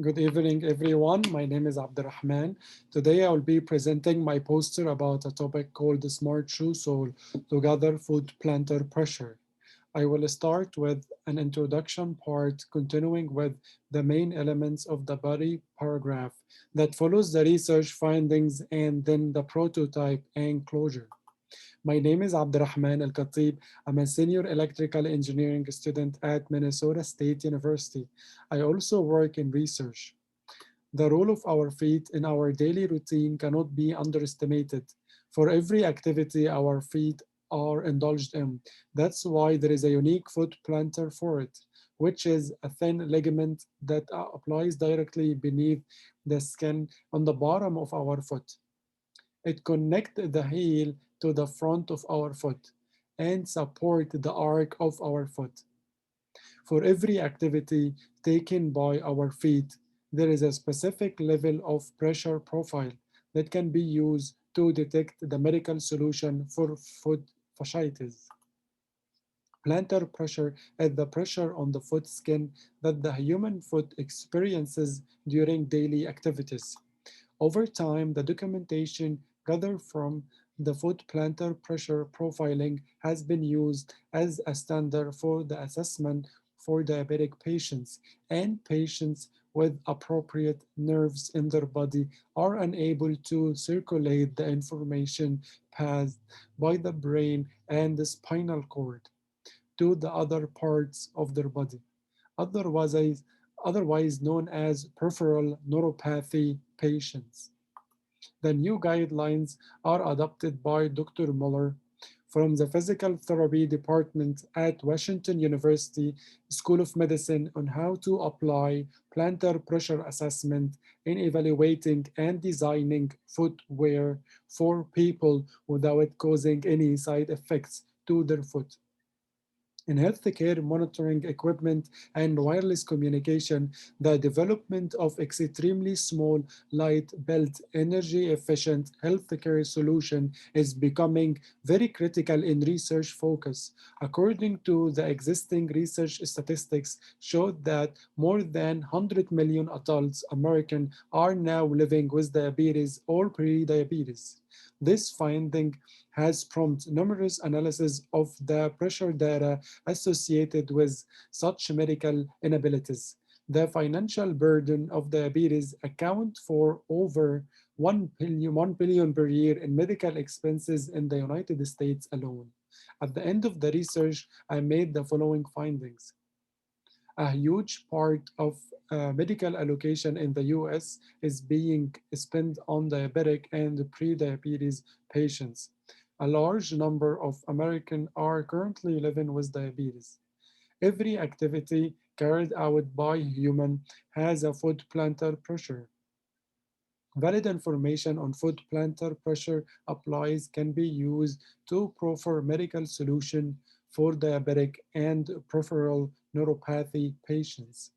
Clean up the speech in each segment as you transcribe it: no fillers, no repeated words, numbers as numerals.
Good evening, everyone. My name is Abdelrahman. Today I will be presenting my poster about a topic called the Smart Shoe Sole to gather foot plantar pressure. I will start with an introduction part, continuing with the main elements of the body paragraph that follows the research findings and then the prototype and closure. My name is Abdelrahman Elkhatib. I'm a senior electrical engineering student at Minnesota State University. I also work in research. The role of our feet in our daily routine cannot be underestimated. For every activity our feet are indulged in, that's why there is a unique foot plantar for it, which is a thin ligament that applies directly beneath the skin on the bottom of our foot. It connects the heel to the front of our foot and support the arc of our foot. For every activity taken by our feet, there is a specific level of pressure profile that can be used to detect the medical solution for foot fasciitis. Plantar pressure is the pressure on the foot skin that the human foot experiences during daily activities. Over time, the documentation gathered from the foot plantar pressure profiling has been used as a standard for the assessment for diabetic patients, and patients with appropriate nerves in their body are unable to circulate the information passed by the brain and the spinal cord to the other parts of their body, otherwise, otherwise known as peripheral neuropathy patients. The new guidelines are adopted by Dr. Muller from the Physical Therapy Department at Washington University School of Medicine on how to apply plantar pressure assessment in evaluating and designing footwear for people without causing any side effects to their foot. In healthcare monitoring equipment and wireless communication, the development of extremely small, light, built, energy efficient healthcare solution is becoming very critical in research focus. According to the existing research statistics showed that more than 100 million adults American are now living with diabetes or pre-diabetes. This finding has prompted numerous analyses of the pressure data associated with such medical inabilities. The financial burden of diabetes account for over 1 billion per year in medical expenses in the United States alone. At the end of the research, I made the following findings. A huge part of medical allocation in the US is being spent on diabetic and pre-diabetes patients. A large number of Americans are currently living with diabetes. Every activity carried out by a human has a foot plantar pressure. Valid information on foot plantar pressure applies can be used to proffer medical solution for diabetic and peripheral neuropathy patients.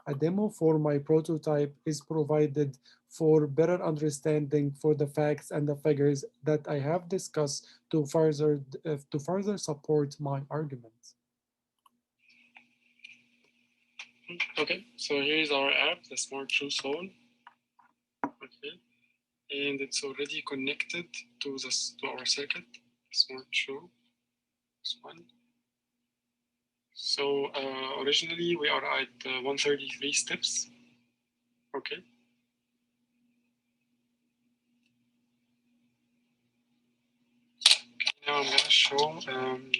A demo for my prototype is provided for better understanding for the facts and the figures that I have discussed to further support my argument. Okay, so here's our app, the Smart Shoe Sole. Okay, and it's already connected to our circuit, Smart Shoe. This one. So originally we are at 133 steps. Okay. Now I'm gonna show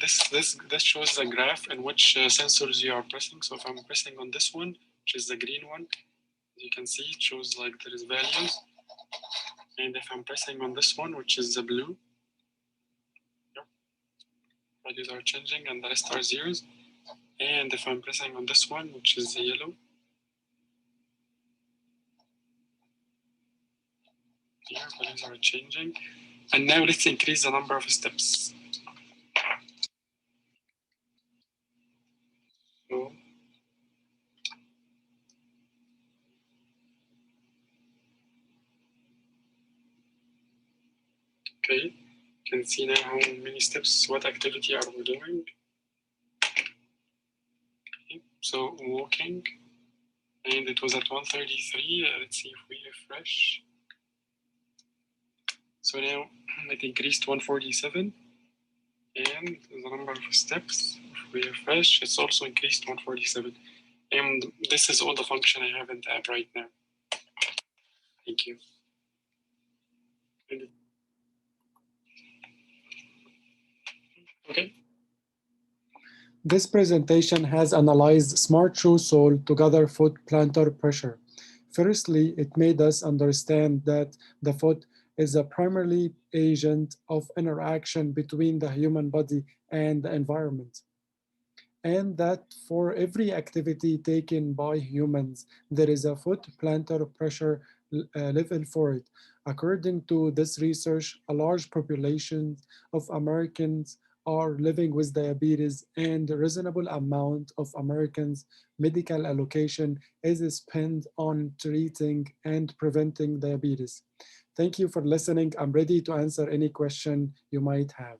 this shows the graph in which sensors you are pressing. So if I'm pressing on this one, which is the green one, as you can see, it shows like there is values. And if I'm pressing on this one, which is the blue, yeah, values are changing and the rest are zeros. And if I'm pressing on this one, which is the yellow, here values are changing. And now let's increase the number of steps. So okay, you can see now how many steps, what activity are we doing. Okay. So walking, and it was at 133. Let's see if we refresh. So now it increased to 147, and the number of steps, if we refresh, it's also increased to 147. And this is all the function I have in the app right now. Thank you. Okay. This presentation has analyzed smart shoe sole to gather foot plantar pressure. Firstly, it made us understand that the foot is a primarily agent of interaction between the human body and the environment, and that for every activity taken by humans, there is a foot plantar pressure level for it. According to this research, a large population of Americans are living with diabetes, and a reasonable amount of Americans' medical allocation is spent on treating and preventing diabetes. Thank you for listening. I'm ready to answer any question you might have.